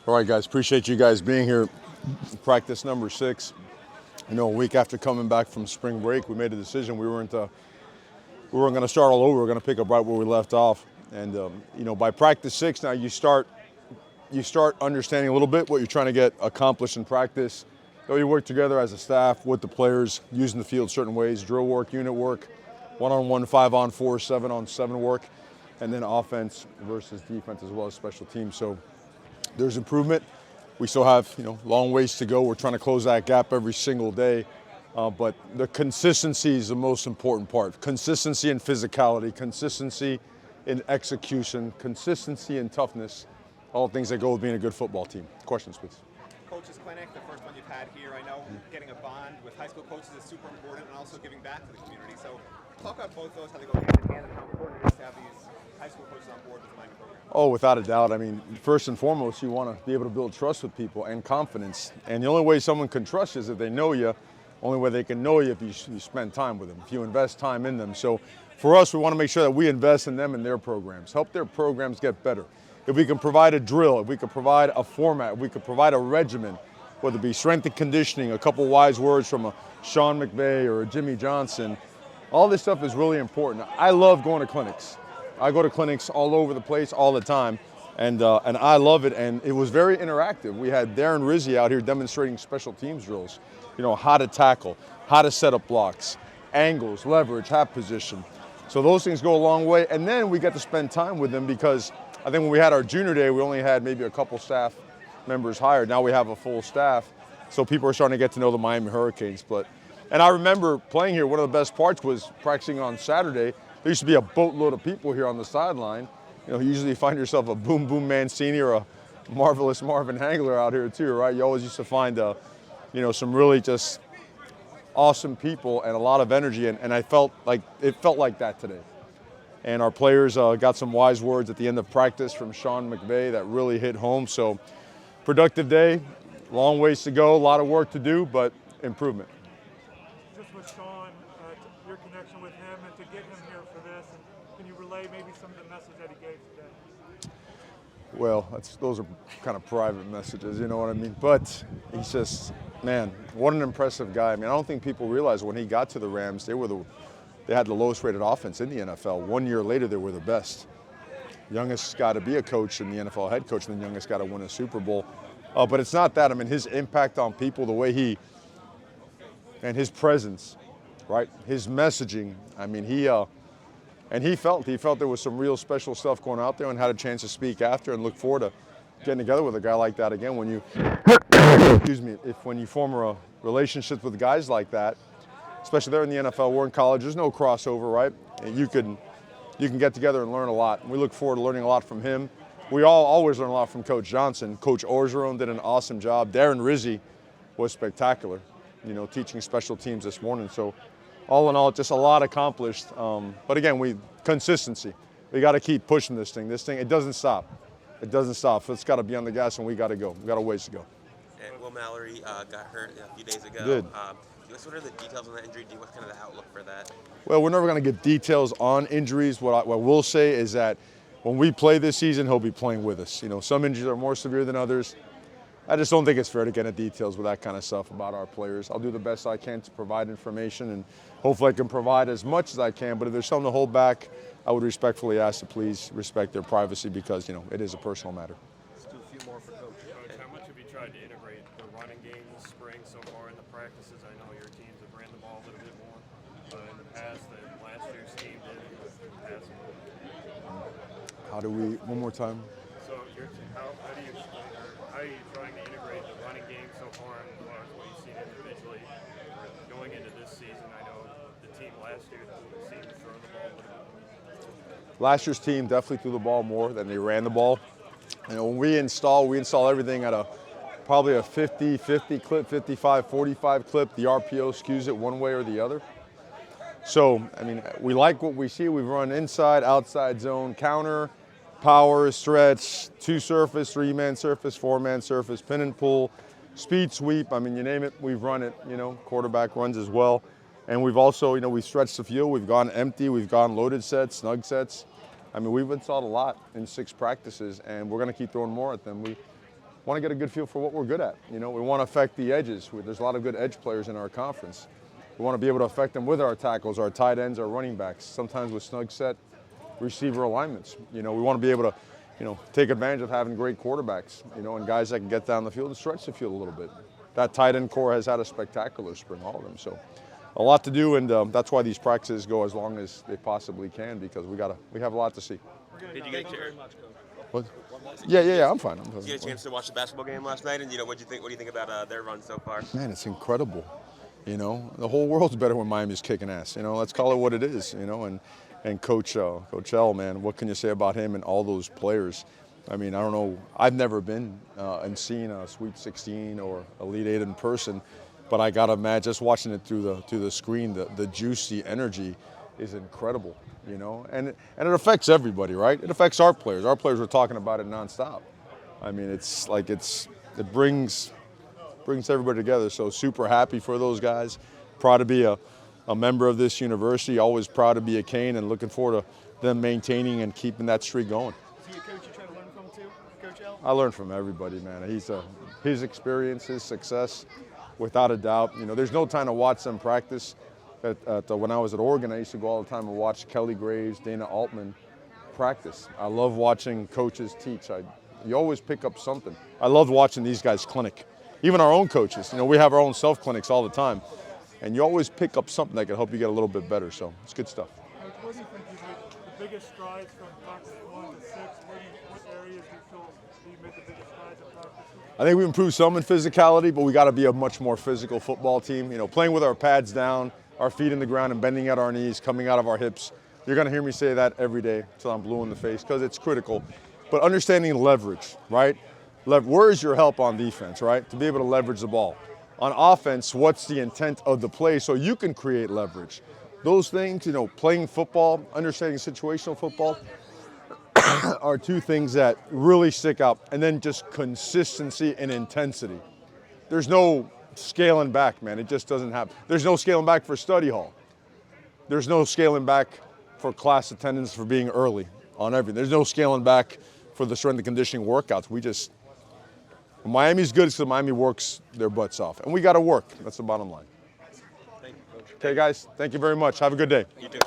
All right, guys, appreciate you guys being here. Practice number 6. You know, a week after coming back from spring break, we made a decision. We weren't going to start all over. We were going to pick up right where we left off. And you know, by practice 6, now you start understanding a little bit what you're trying to get accomplished in practice. So you work together as a staff with the players, using the field certain ways: drill work, unit work, 1-on-1, 5-on-4, 7-on-7 work, and then offense versus defense as well as special teams. So there's improvement. We still have, you know, long ways to go. We're trying to close that gap every single day. But the consistency is the most important part. Consistency in physicality, consistency in execution, consistency in toughness, all things that go with being a good football team. Questions, please. Coaches Clinic, the first one you've had here. I know getting a bond with high school coaches is super important, and also giving back to the community. So talk about both those, how they go hand in hand, and how important it is to have these high school coaches on board with the Miami program. Oh, without a doubt. I mean, first and foremost, you want to be able to build trust with people and confidence. And the only way someone can trust you is if they know you. Only way they can know you if you spend time with them, if you invest time in them. So for us, we want to make sure that we invest in them and their programs, help their programs get better. If we can provide a drill, if we could provide a format, if we could provide a regimen, whether it be strength and conditioning, a couple wise words from a Sean McVay or a Jimmy Johnson, all this stuff is really important. I love going to clinics. I go to clinics all over the place all the time, and I love it, and it was very interactive. We had Darren Rizzi out here demonstrating special teams drills, you know, how to tackle, how to set up blocks, angles, leverage, half position. So those things go a long way, and then we get to spend time with them because I think when we had our junior day, we only had maybe a couple staff members hired. Now we have a full staff, so people are starting to get to know the Miami Hurricanes. And I remember playing here, one of the best parts was practicing on Saturday. There used to be a boatload of people here on the sideline. You know, you usually find yourself a Boom Boom Mancini or a marvelous Marvin Hagler out here too, right? You always used to find, you know, some really just awesome people and a lot of energy, and I felt like it felt like that today. And our players got some wise words at the end of practice from Sean McVay that really hit home. So productive day, long ways to go, a lot of work to do, but improvement. Just with Sean, your connection with him, and to get him here for this, and can you relay maybe some of the message that he gave today? Well, those are kind of private messages, you know what I mean? But he's just, man, what an impressive guy. I mean, I don't think people realize when he got to the Rams, they had the lowest rated offense in the NFL. 1 year later, they were the best. Youngest guy to be a coach and the NFL head coach, and the youngest guy to win a Super Bowl. But it's not that. I mean, his impact on people, the way and his presence, right? His messaging. I mean, he felt there was some real special stuff going out there, and had a chance to speak after, and look forward to getting together with a guy like that again. When you, when you form relationships with guys like that, especially there in the NFL, we're in college, there's no crossover, right? And you can get together and learn a lot. And we look forward to learning a lot from him. We all always learn a lot from Coach Johnson. Coach Orgeron did an awesome job. Darren Rizzi was spectacular, you know, teaching special teams this morning. So all in all, just a lot accomplished. But again, consistency. We got to keep pushing this thing. It doesn't stop. It doesn't stop. It's got to be on the gas, and we got to go. We got a ways to go. And Will Mallory got hurt a few days ago. Good. What are the details on that injury? What's kind of the outlook for that? Well, we're never going to get details on injuries. What we'll say is that when we play this season, he'll be playing with us. You know, some injuries are more severe than others. I just don't think it's fair to get into details with that kind of stuff about our players. I'll do the best I can to provide information, and hopefully I can provide as much as I can. But if there's something to hold back, I would respectfully ask to please respect their privacy, because, you know, it is a personal matter. Let's do a few more for Coach. How much have you tried to integrate the running game this spring so far in the practices? I know your teams have ran the ball a little bit more in the past than last year's team did with passing. How do we, one more time? So how are you trying to integrate the running game so far as far as what you've seen individually going into this season? I know the team last year seemed to throw the ball a little bit. Last year's team definitely threw the ball more than they ran the ball. You know, when we install everything at probably a 50-50 clip, 55-45 clip. The RPO skews it one way or the other. So, I mean, we like what we see. We've run inside, outside zone, counter, power, stretch, two surface, three-man surface, four-man surface, pin and pull, speed sweep. I mean, you name it, we've run it. You know, quarterback runs as well. And we've also, you know, we've stretched the field. We've gone empty. We've gone loaded sets, snug sets. I mean, we've installed a lot in 6 practices, and we're going to keep throwing more at them. want to get a good feel for what we're good at. You know, we want to affect the edges. There's a lot of good edge players in our conference. We want to be able to affect them with our tackles, our tight ends, our running backs, sometimes with snug set receiver alignments. You know, we want to be able to, you know, take advantage of having great quarterbacks, you know, and guys that can get down the field and stretch the field a little bit. That tight end core has had a spectacular spring, all of them. So a lot to do, and that's why these practices go as long as they possibly can, because we have a lot to see. Did you get a What? Yeah, I'm fine. Did you get a chance to watch the basketball game last night? And, you know, what do you think about their run so far? Man, it's incredible. You know, the whole world's better when Miami's kicking ass. You know, let's call it what it is. You know, and Coach L, man, what can you say about him and all those players? I mean, I don't know. I've never been and seen a Sweet 16 or Elite 8 in person, but I gotta imagine just watching it through the screen, the juicy energy is incredible. You know, and it affects everybody, right? It affects our players. Our players are talking about it nonstop. I mean, it's like it brings everybody together. So super happy for those guys. Proud to be a member of this university. Always proud to be a Cane, and looking forward to them maintaining and keeping that streak going. Is he a coach you try to learn from too, Coach L? I learn from everybody, man. His experience, his success, without a doubt. You know, there's no time to watch them practice. When I was at Oregon, I used to go all the time and watch Kelly Graves, Dana Altman practice. I love watching coaches teach. You always pick up something. I love watching these guys clinic. Even our own coaches, you know, we have our own self-clinics all the time. And you always pick up something that can help you get a little bit better. So it's good stuff. Coach, where do you think you made the biggest strides from practice 1 to 6? What areas do you feel you made the biggest strides in practice? I think we improved some in physicality, but we got to be a much more physical football team. You know, playing with our pads down, our feet in the ground, and bending at our knees, coming out of our hips. You're going to hear me say that every day until I'm blue in the face, because it's critical. But understanding leverage, right? Where is your help on defense, right? To be able to leverage the ball. On offense, what's the intent of the play so you can create leverage? Those things, you know, playing football, understanding situational football are two things that really stick out. And then just consistency and intensity. There's no scaling back, man. It just doesn't happen. There's no scaling back for study hall. There's no scaling back for class attendance for being early on everything. There's no scaling back for the strength and conditioning workouts. Miami's good because Miami works their butts off. And we got to work. That's the bottom line. Thank you, Coach. Okay, guys. Thank you very much. Have a good day. You too.